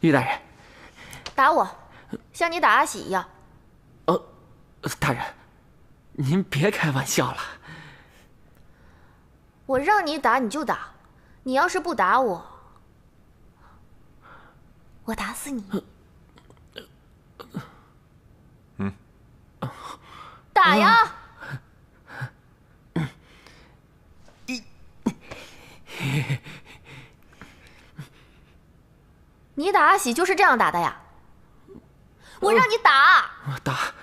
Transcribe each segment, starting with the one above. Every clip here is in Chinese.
玉大人，打我，像你打阿喜一样。大人，您别开玩笑了。我让你打你就打，你要是不打我，我打死你。打呀！你打阿喜就是这样打的呀？我让你打。我打。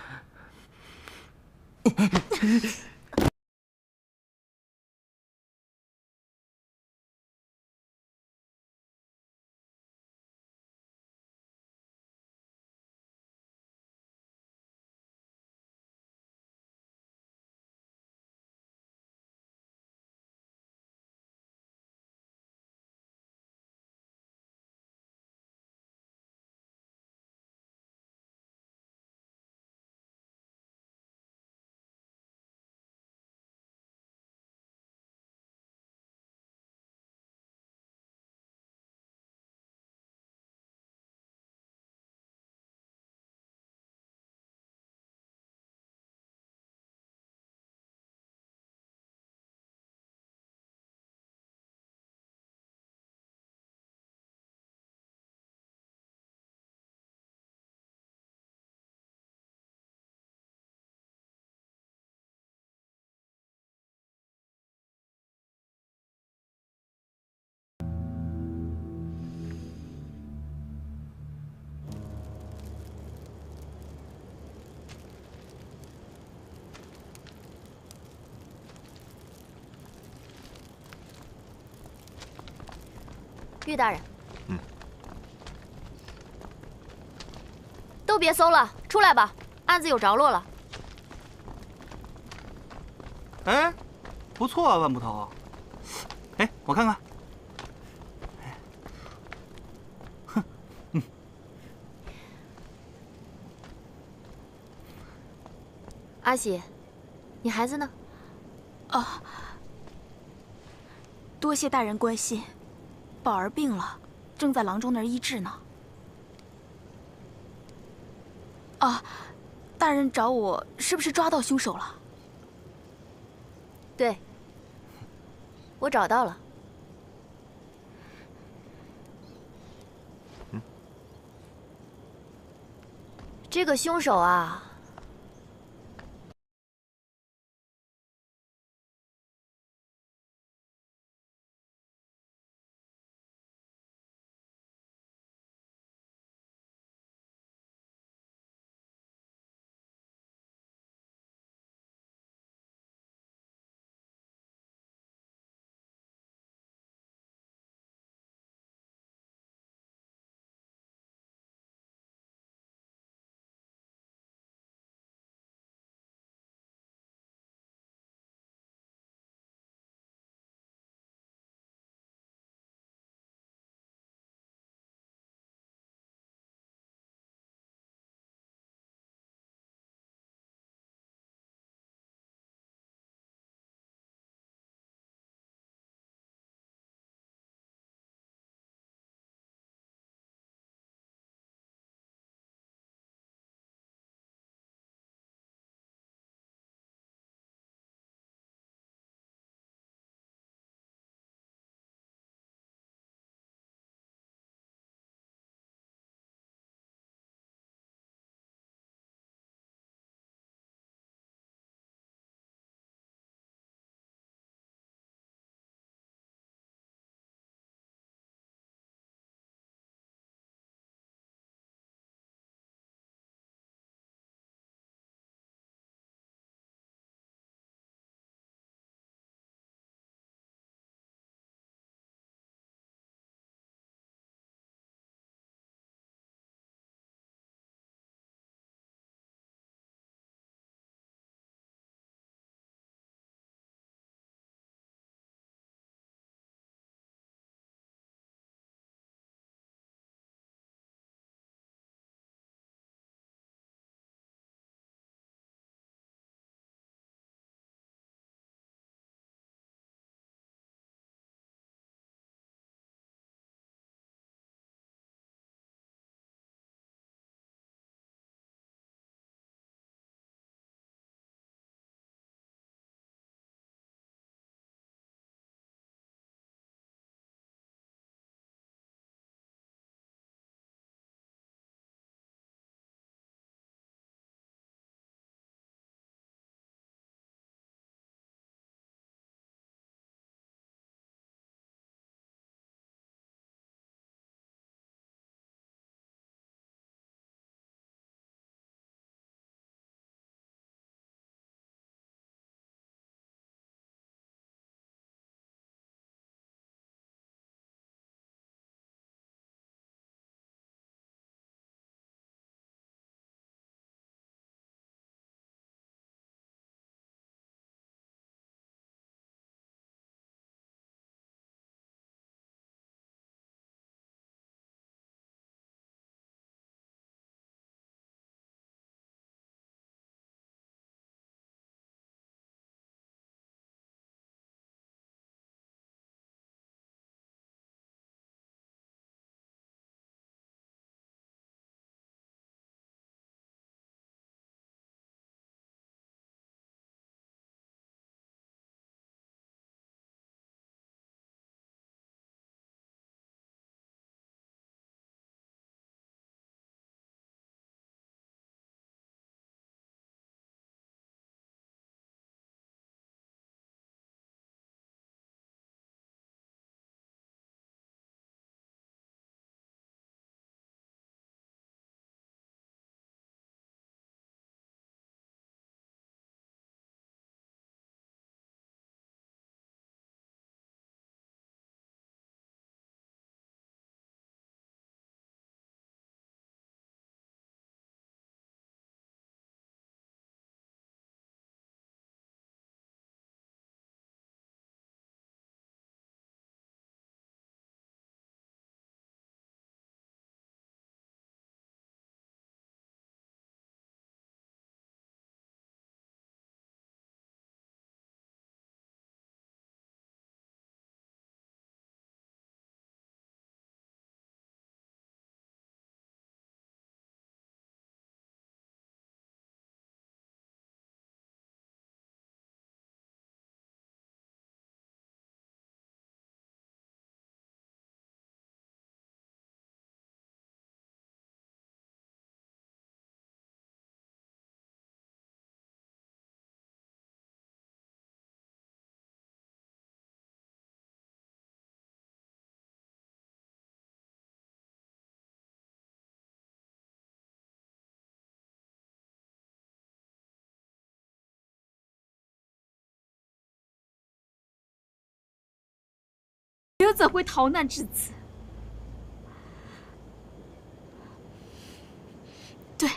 玉大人，都别搜了，出来吧，案子有着落了。哎，不错啊，万捕头。哎，我看看。阿喜，你孩子呢？多谢大人关心，宝儿病了，正在郎中那儿医治呢。大人找我，是不是抓到凶手了？对，我找到了。这个凶手啊，又怎会逃难至此？对，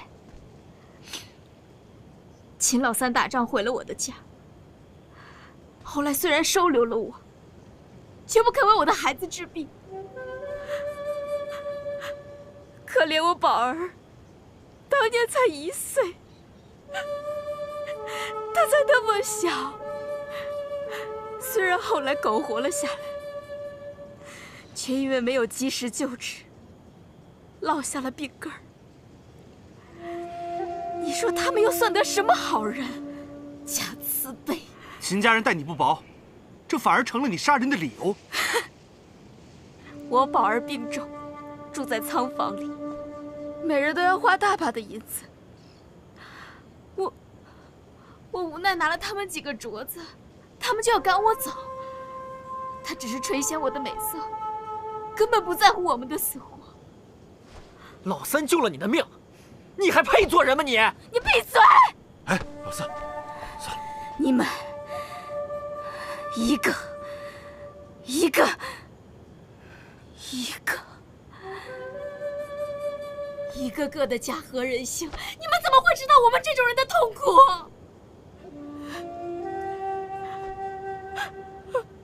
秦老三打仗毁了我的家，后来虽然收留了我，却不肯为我的孩子治病。可怜我宝儿，当年才1岁，他才那么小，虽然后来苟活了下来，却因为没有及时救治，落下了病根儿。你说他们又算得什么好人？假慈悲！秦家人待你不薄，这反而成了你杀人的理由。我宝儿病重，住在仓房里，每人都要花大把的银子。我无奈拿了他们几个镯子，他们就要赶我走。他只是垂涎我的美色，根本不在乎我们的死活。老三救了你的命，你还配做人吗你？你闭嘴！哎，老四，算了，你们一个个的家和人性，你们怎么会知道我们这种人的痛苦？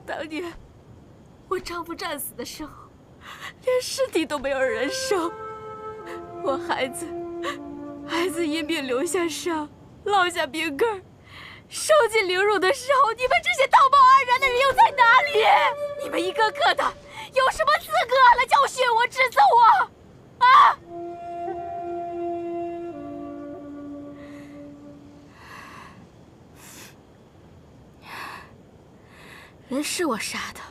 当年我丈夫战死的时候，连尸体都没有人收，我孩子因病留下伤，落下病根儿，受尽凌辱的时候，你们这些道貌岸然的人又在哪里？你们一个个的有什么资格来教训我、指责我？啊！人是我杀的，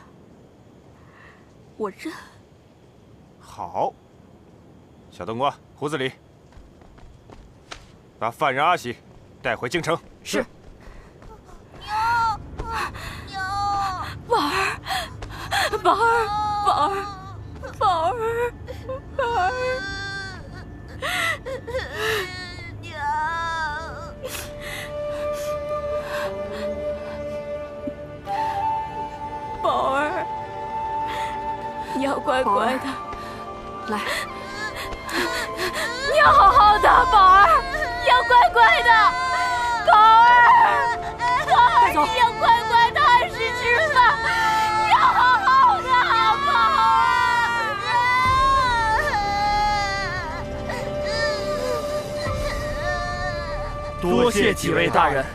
我认。好，小冬瓜，胡子里，把犯人阿喜带回京城。是。宝儿，娘，宝儿，你要乖乖的，来，你要好好的，宝儿，你要乖乖的，宝儿，你要乖乖的按时吃饭，你要好好的，宝儿。多谢几位大人。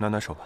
暖暖手吧。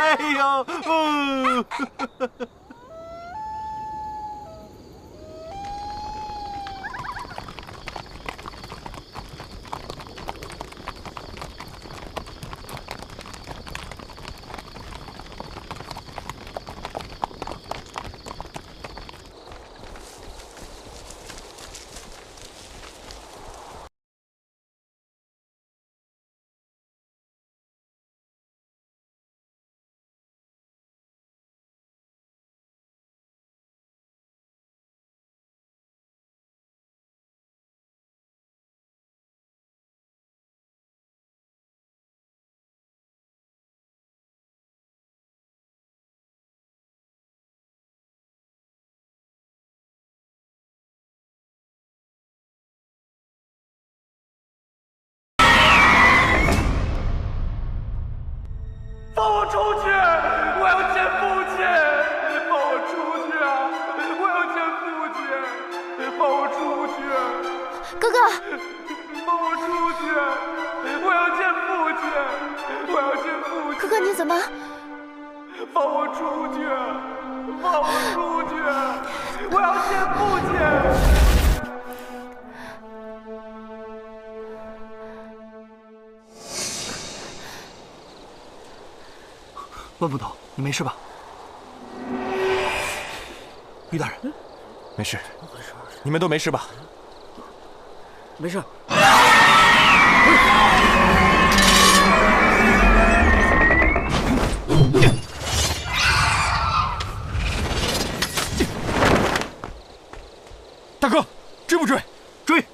哎呦，放我出去！我要见父亲！放我出去！我要见父亲！放我出去！哥哥，放我出去！我要见父亲！我要见父亲！哥哥你怎么？放我出去！放我出去！我要见父亲！万捕头，你没事吧？于大人，没事，你们都没事吧？没事。大哥，追不追？追！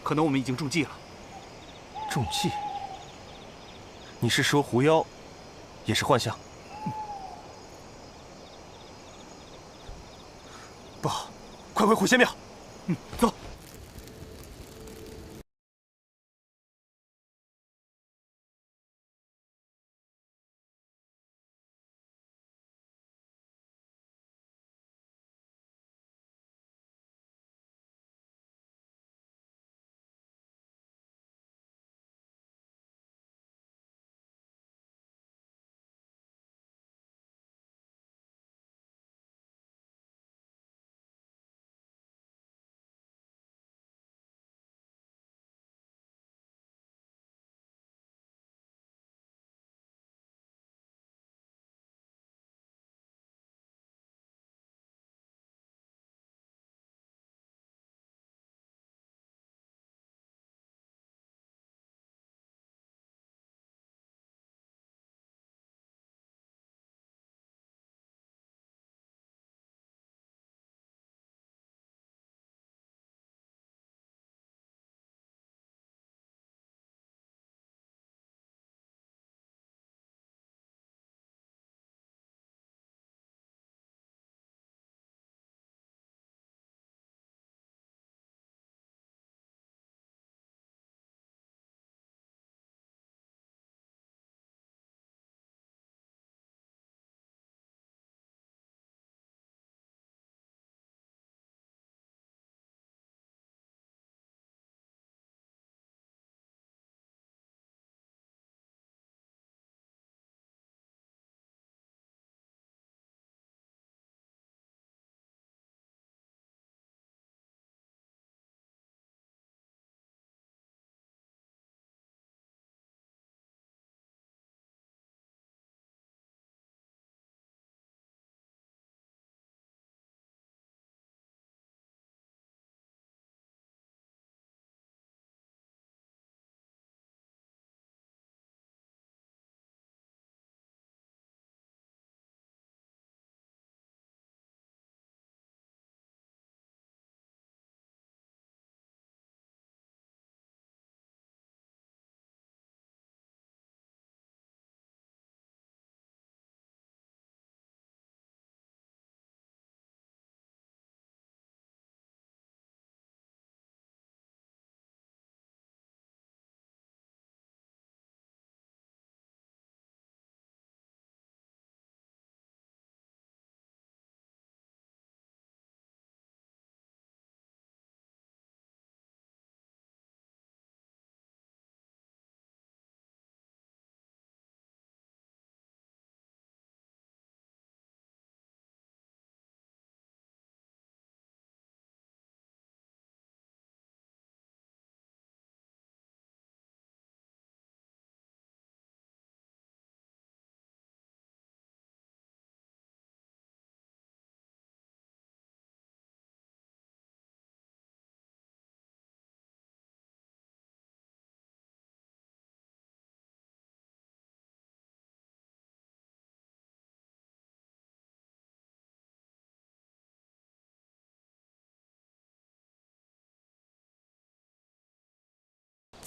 可能我们已经中计了。中计？你是说狐妖也是幻象？不好，快回虎仙庙！走。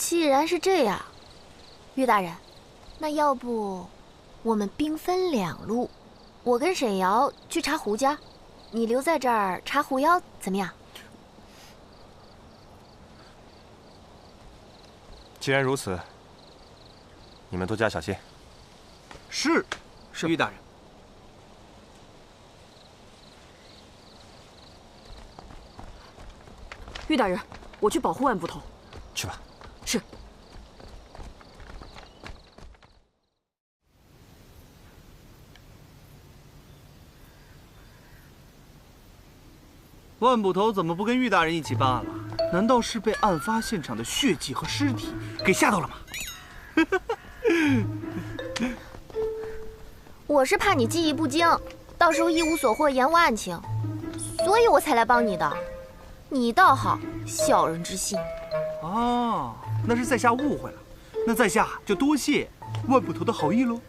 既然是这样，玉大人，那要不我们兵分两路，我跟沈瑶去查胡家，你留在这儿查狐妖，怎么样？既然如此，你们多加小心。是，玉大人。玉大人，我去保护万捕头。去吧。是。万捕头怎么不跟玉大人一起办案了？难道是被案发现场的血迹和尸体给吓到了吗？我是怕你记忆不精，到时候一无所获，延误案情，所以我才来帮你的。你倒好，小人之心。哦，那是在下误会了，那在下就多谢万捕头的好意喽。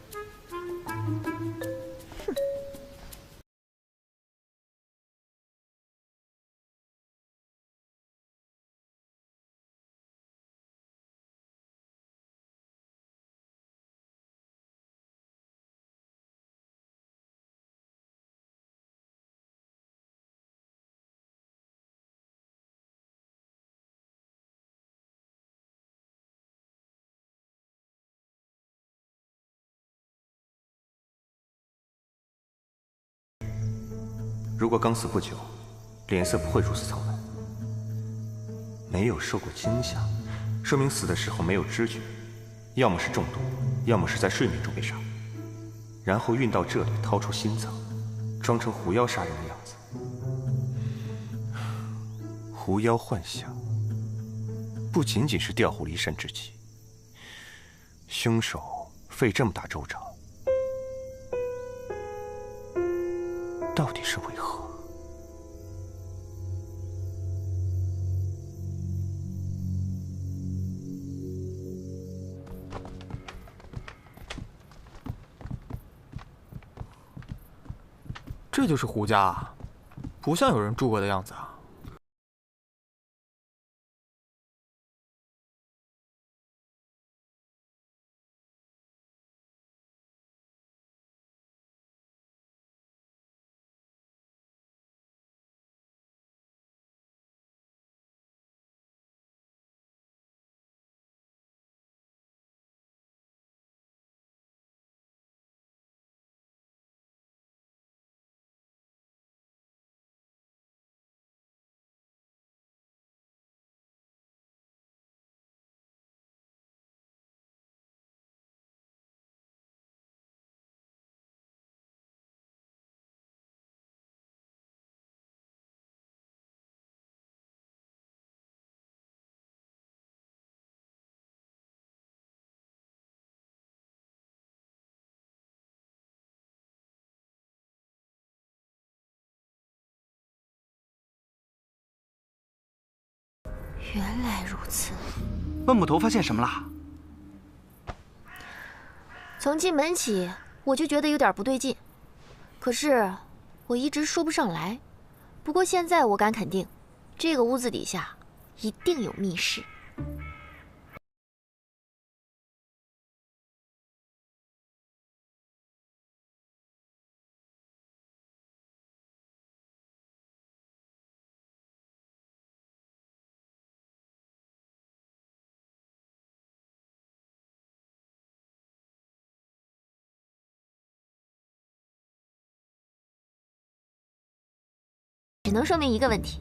如果刚死不久，脸色不会如此苍白。没有受过惊吓，说明死的时候没有知觉，要么是中毒，要么是在睡眠中被杀，然后运到这里，掏出心脏，装成狐妖杀人的样子。狐妖幻想，不仅仅是调虎离山之计。凶手费这么大周章，到底是为何？这就是胡家啊，不像有人住过的样子啊。原来如此。万捕头发现什么了？从进门起，我就觉得有点不对劲，可是我一直说不上来。不过现在我敢肯定，这个屋子底下一定有密室。只能说明一个问题，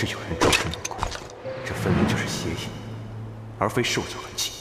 是有人招致怒鬼，这分明就是邪淫，而非受酒痕迹。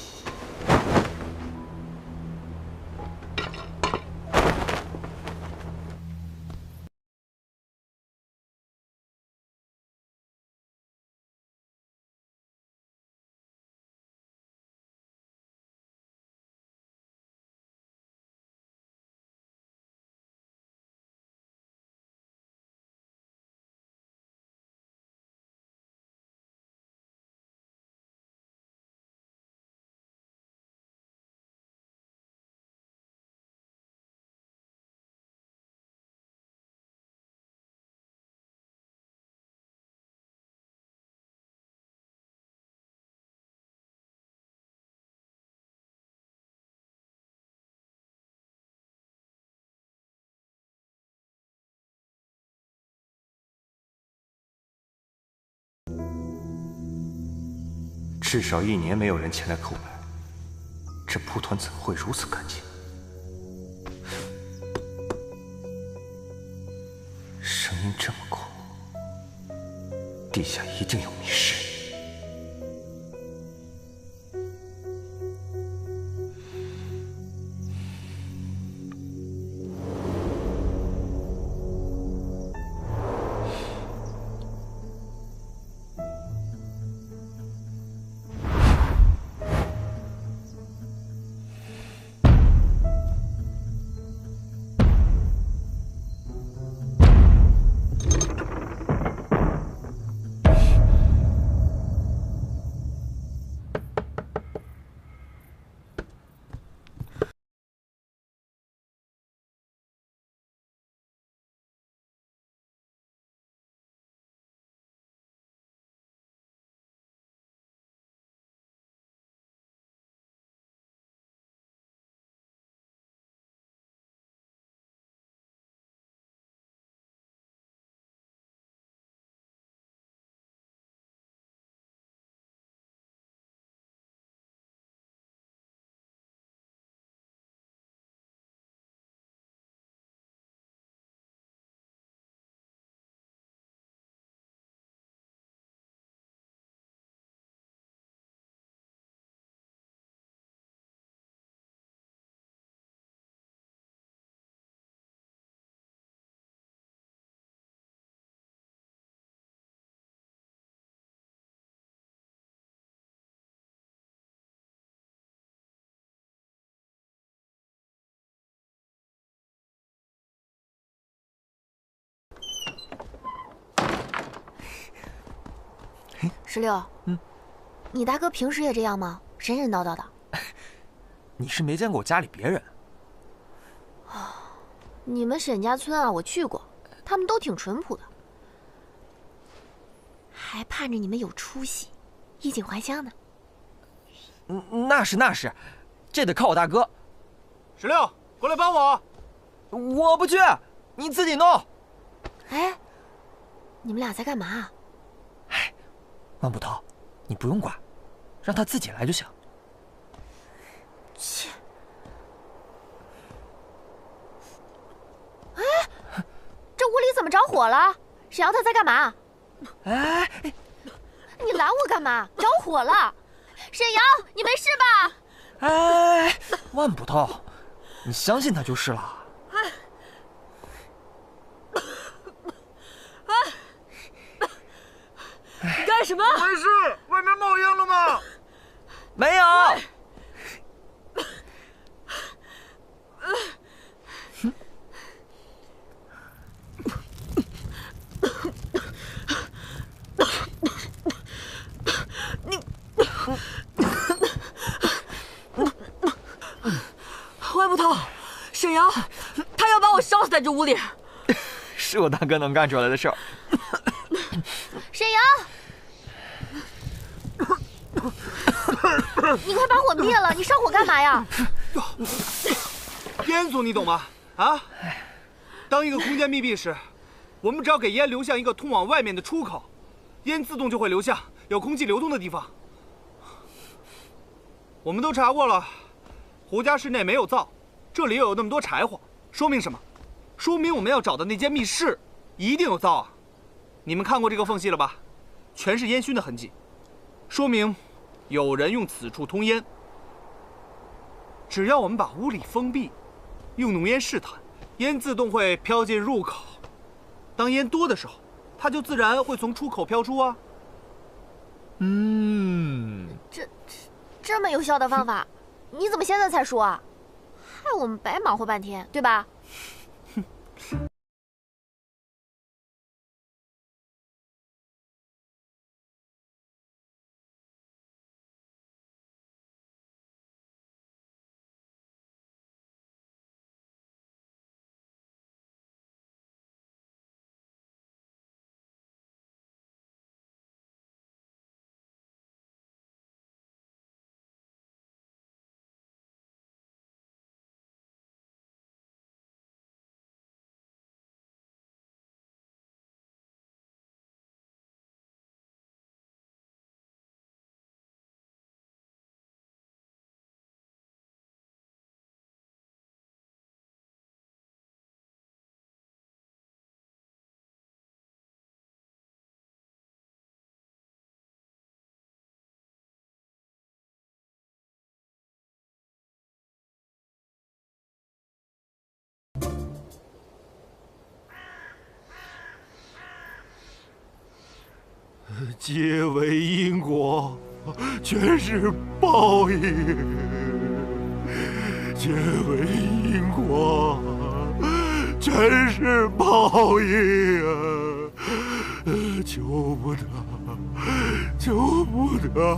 至少1年没有人前来叩拜，这蒲团怎会如此干净？声音这么空，地下一定有密室。石榴，你大哥平时也这样吗？神神叨叨的。你是没见过我家里别人。你们沈家村啊，我去过，他们都挺淳朴的，还盼着你们有出息，衣锦还乡呢。那是，这得靠我大哥。石榴，过来帮我。我不去，你自己弄。哎，你们俩在干嘛？万捕头，你不用管，让他自己来就行。切！哎，这屋里怎么着火了？沈瑶他在干嘛？哎，你拦我干嘛？着火了！沈瑶，你没事吧？哎，万捕头，你相信他就是了。你干什么？没事，外面冒烟了吗？没有。万捕头，沈瑶，他要把我烧死在这屋里。是我大哥能干出来的事儿。沈瑶，你快把火灭了！你上火干嘛呀？烟囱你懂吗？啊？当一个空间密闭时，我们只要给烟留下一个通往外面的出口，烟自动就会流向有空气流通的地方。我们都查过了，胡家室内没有灶，这里又有那么多柴火，说明什么？说明我们要找的那间密室一定有灶啊！你们看过这个缝隙了吧？全是烟熏的痕迹，说明有人用此处通烟。只要我们把屋里封闭，用浓烟试探，烟自动会飘进入口。当烟多的时候，它就自然会从出口飘出啊。这么有效的方法，你怎么现在才说啊？害我们白忙活半天，对吧？皆为因果，全是报应。皆为因果，全是报应啊！求不得，求不得，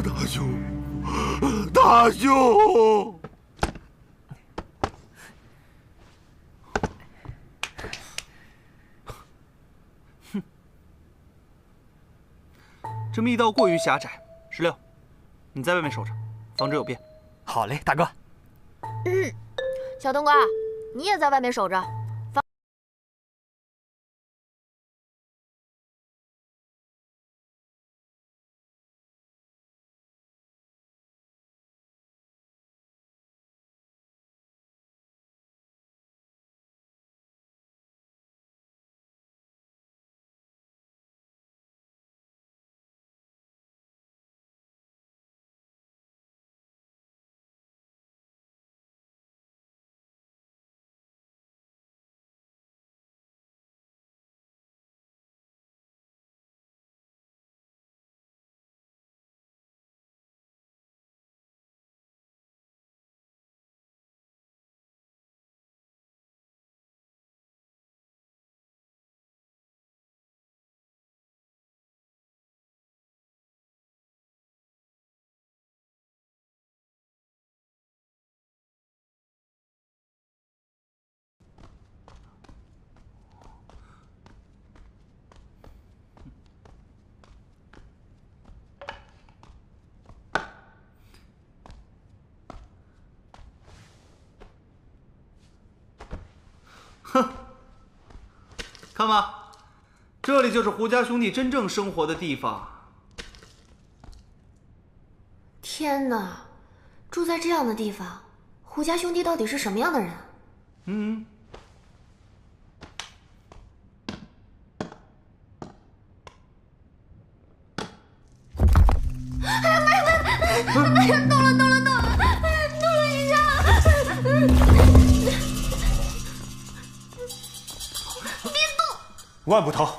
大兄，大兄！这密道过于狭窄，16，你在外面守着，防止有变。好嘞，大哥。小冬瓜，你也在外面守着。哼，看吧，这里就是胡家兄弟真正生活的地方。天哪，住在这样的地方，胡家兄弟到底是什么样的人？动了一下！万捕头，